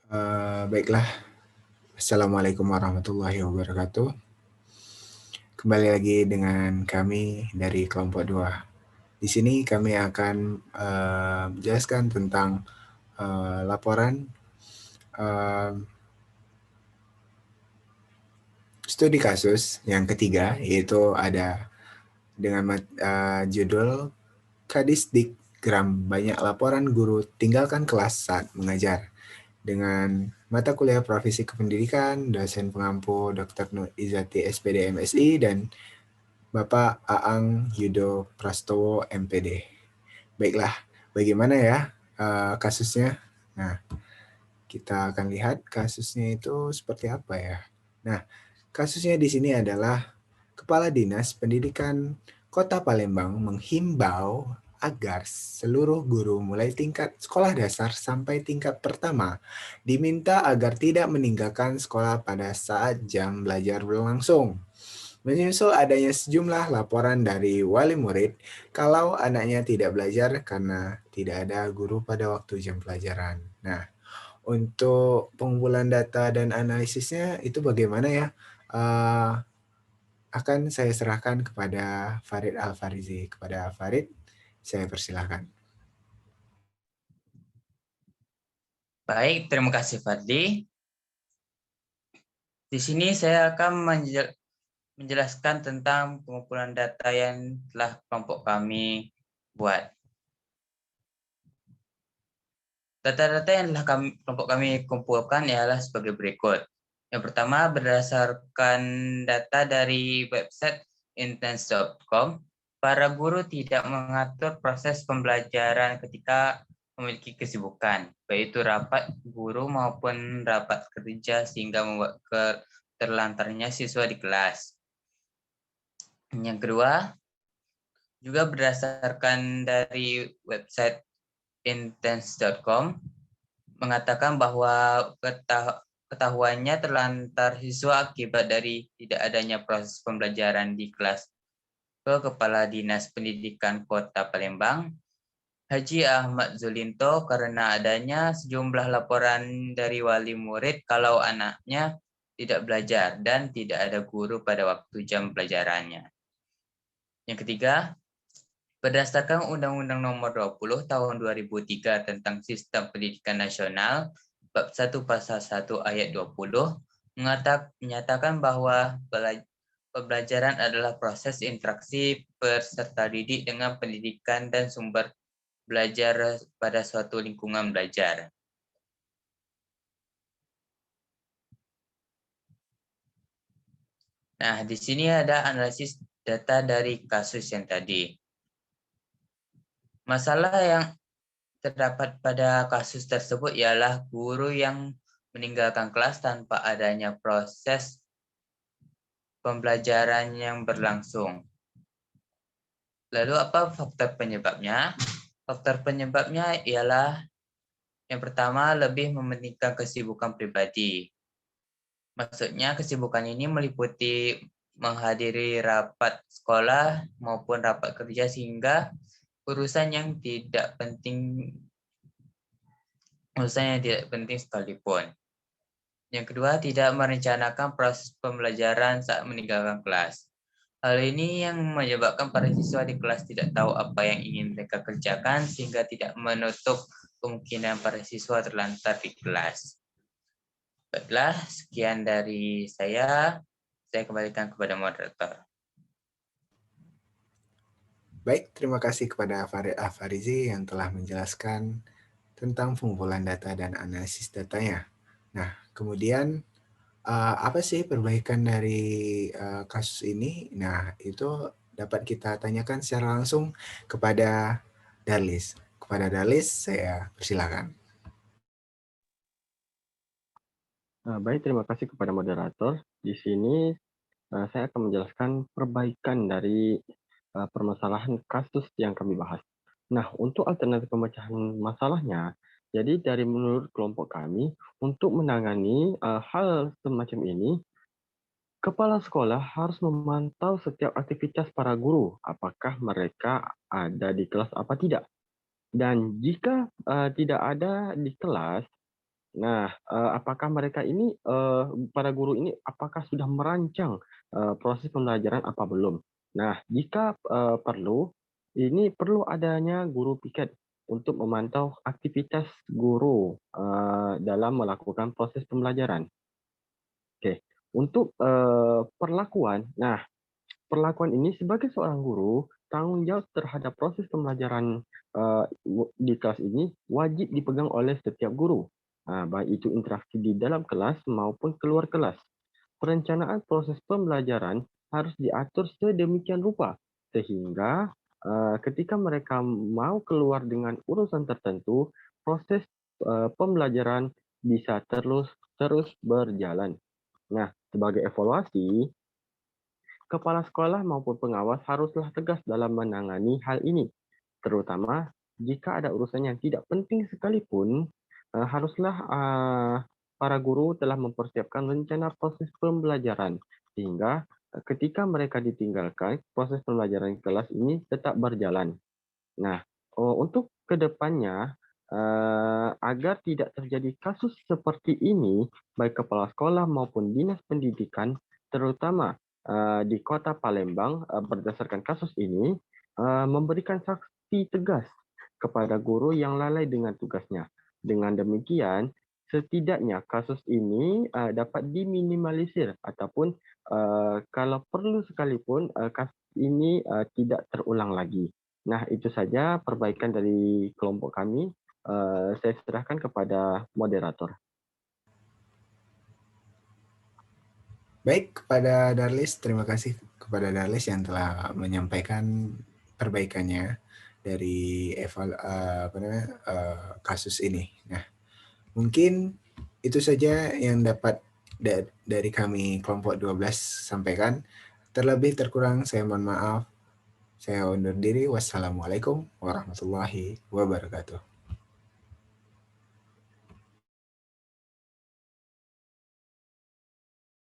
Baiklah, Assalamualaikum warahmatullahi wabarakatuh. Kembali lagi dengan kami dari kelompok 2. Di sini kami akan menjelaskan tentang laporan eh, studi kasus yang ketiga, yaitu ada dengan judul Kadisdikgram banyak laporan guru tinggalkan kelas saat mengajar. Dengan mata kuliah Profesi Kependidikan, dosen pengampu Dr. Nur Izati SPD MSI, dan Bapak Aang Yudo Prastowo MPD. Baiklah, bagaimana ya kasusnya? Nah, kita akan lihat kasusnya itu seperti apa ya. Nah, kasusnya di sini adalah Kepala Dinas Pendidikan Kota Palembang menghimbau agar seluruh guru mulai tingkat sekolah dasar sampai tingkat pertama diminta agar tidak meninggalkan sekolah pada saat jam belajar berlangsung. Menyusul adanya sejumlah laporan dari wali murid kalau anaknya tidak belajar karena tidak ada guru pada waktu jam pelajaran. Nah, untuk pengumpulan data dan analisisnya itu bagaimana ya? Eh, akan saya serahkan kepada Farid Al-Farizi. Kepada Farid, saya persilahkan. Baik, terima kasih Fadli. Di sini saya akan menjelaskan tentang pengumpulan data yang telah kelompok kami buat. Data-data yang telah kelompok kami kumpulkan ialah sebagai berikut. Yang pertama, berdasarkan data dari website intense.com, para guru tidak mengatur proses pembelajaran ketika memiliki kesibukan, baik itu rapat guru maupun rapat kerja sehingga membuat terlantarnya siswa di kelas. Yang kedua, juga berdasarkan dari website intense.com, mengatakan bahwa ketahuannya terlantar siswa akibat dari tidak adanya proses pembelajaran di kelas ke Kepala Dinas Pendidikan Kota Palembang, Haji Ahmad Zulinto, karena adanya sejumlah laporan dari wali murid kalau anaknya tidak belajar dan tidak ada guru pada waktu jam pelajarannya. Yang ketiga, berdasarkan Undang-Undang Nomor 20 Tahun 2003 tentang Sistem Pendidikan Nasional, Bab 1 Pasal 1 Ayat 20, menyatakan bahwa pembelajaran adalah proses interaksi peserta didik dengan pendidikan dan sumber belajar pada suatu lingkungan belajar. Nah, di sini ada analisis data dari kasus yang tadi. Masalah yang terdapat pada kasus tersebut ialah guru yang meninggalkan kelas tanpa adanya proses pembelajaran yang berlangsung. Lalu apa faktor penyebabnya? Faktor penyebabnya ialah yang pertama, lebih mementingkan kesibukan pribadi. Maksudnya kesibukan ini meliputi menghadiri rapat sekolah maupun rapat kerja sehingga urusan yang tidak penting sekalipun. Yang kedua, tidak merencanakan proses pembelajaran saat meninggalkan kelas. Hal ini yang menyebabkan para siswa di kelas tidak tahu apa yang ingin mereka kerjakan sehingga tidak menutup kemungkinan para siswa terlantar di kelas. Baiklah, sekian dari saya kembalikan kepada moderator. Baik, terima kasih kepada Farid Al-Farizi yang telah menjelaskan tentang pengumpulan data dan analisis datanya. Nah, kemudian apa sih perbaikan dari kasus ini? Nah, itu dapat kita tanyakan secara langsung kepada Darlis. Kepada Darlis, saya persilakan. Baik, terima kasih kepada moderator. Di sini saya akan menjelaskan perbaikan dari permasalahan kasus yang kami bahas. Nah, untuk alternatif pemecahan masalahnya, jadi dari menurut kelompok kami, untuk menangani hal semacam ini, kepala sekolah harus memantau setiap aktivitas para guru, apakah mereka ada di kelas apa tidak. Dan jika tidak ada di kelas, Nah, apakah mereka ini, para guru ini apakah sudah merancang, proses pembelajaran apa belum? Nah, jika, perlu, ini perlu adanya guru piket untuk memantau aktivitas guru, dalam melakukan proses pembelajaran. Oke, untuk, perlakuan, nah, perlakuan ini sebagai seorang guru, tanggung jawab terhadap proses pembelajaran di kelas ini wajib dipegang oleh setiap guru. Baik itu interaksi di dalam kelas maupun keluar kelas. Perencanaan proses pembelajaran harus diatur sedemikian rupa sehingga ketika mereka mau keluar dengan urusan tertentu, proses pembelajaran bisa terus berjalan. Nah, sebagai evaluasi, kepala sekolah maupun pengawas haruslah tegas dalam menangani hal ini, terutama jika ada urusan yang tidak penting sekalipun, haruslah para guru telah mempersiapkan rencana proses pembelajaran, sehingga ketika mereka ditinggalkan, proses pembelajaran kelas ini tetap berjalan. Nah, untuk kedepannya, agar tidak terjadi kasus seperti ini, baik kepala sekolah maupun dinas pendidikan, terutama di kota Palembang, berdasarkan kasus ini, memberikan sanksi tegas kepada guru yang lalai dengan tugasnya. Dengan demikian, setidaknya kasus ini dapat diminimalisir ataupun kalau perlu sekalipun kasus ini tidak terulang lagi. Nah, itu saja perbaikan dari kelompok kami. Saya serahkan kepada moderator. Baik, kepada Darlis, terima kasih kepada Darlis yang telah menyampaikan perbaikannya dari kasus ini. Nah, mungkin itu saja yang dapat dari kami kelompok 12 sampaikan. Terlebih terkurang saya mohon maaf. Saya undur diri. Wassalamualaikum warahmatullahi wabarakatuh.